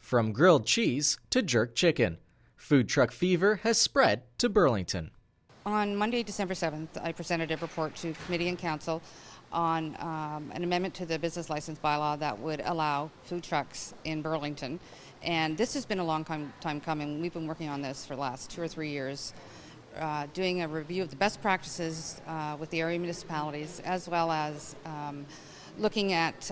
From grilled cheese to jerk chicken, food truck fever has spread to Burlington. On Monday, December 7th, I presented a report to Committee and Council on an amendment to the business license bylaw that would allow food trucks in Burlington. And this has been a long time coming. We've been working on this for the last 2 or 3 years, doing a review of the best practices with the area municipalities, as well as looking at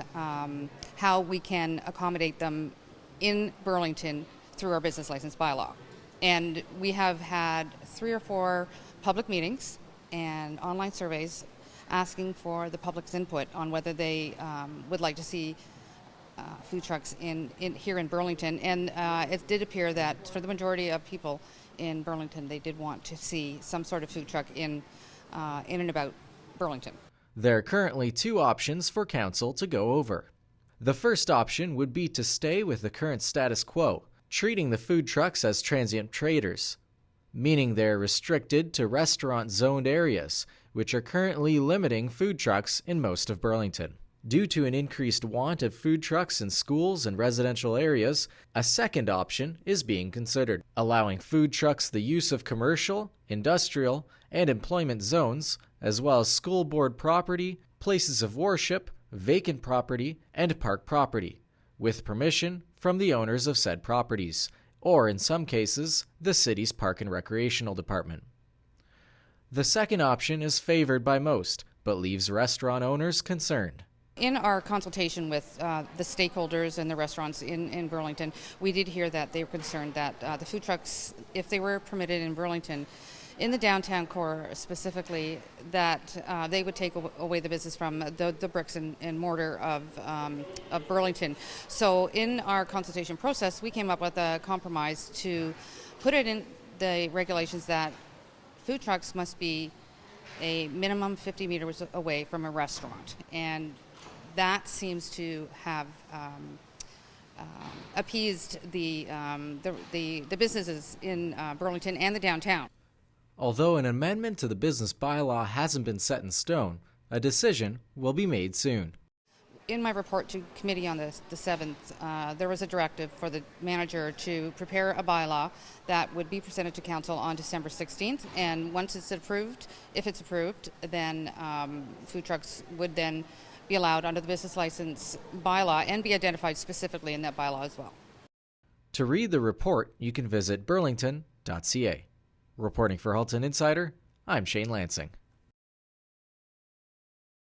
how we can accommodate them in Burlington through our business license bylaw. And we have had 3 or 4 public meetings and online surveys asking for the public's input on whether they would like to see food trucks here in Burlington. And it did appear that for the majority of people in Burlington, they did want to see some sort of food truck in and about Burlington. There are currently 2 options for council to go over. The first option would be to stay with the current status quo, treating the food trucks as transient traders, meaning they're restricted to restaurant-zoned areas, which are currently limiting food trucks in most of Burlington. Due to an increased want of food trucks in schools and residential areas, a second option is being considered, allowing food trucks the use of commercial, industrial, and employment zones, as well as school board property, places of worship, vacant property, and park property, with permission from the owners of said properties, or in some cases, the city's Park and Recreational Department. The second option is favored by most, but leaves restaurant owners concerned. In our consultation with the stakeholders and the restaurants in Burlington, we did hear that they were concerned that the food trucks, if they were permitted in Burlington, in the downtown core specifically, that they would take away the business from the bricks and mortar of Burlington. So in our consultation process, we came up with a compromise to put it in the regulations that food trucks must be a minimum 50 meters away from a restaurant. And that seems to have appeased the businesses in Burlington and the downtown. Although an amendment to the business bylaw hasn't been set in stone, a decision will be made soon. In my report to committee on the 7th, there was a directive for the manager to prepare a bylaw that would be presented to council on December 16th. And once it's approved, if it's approved, then food trucks would then be allowed under the business license bylaw and be identified specifically in that bylaw as well. To read the report, you can visit burlington.ca. Reporting for Halton Insider, I'm Shane Lansing.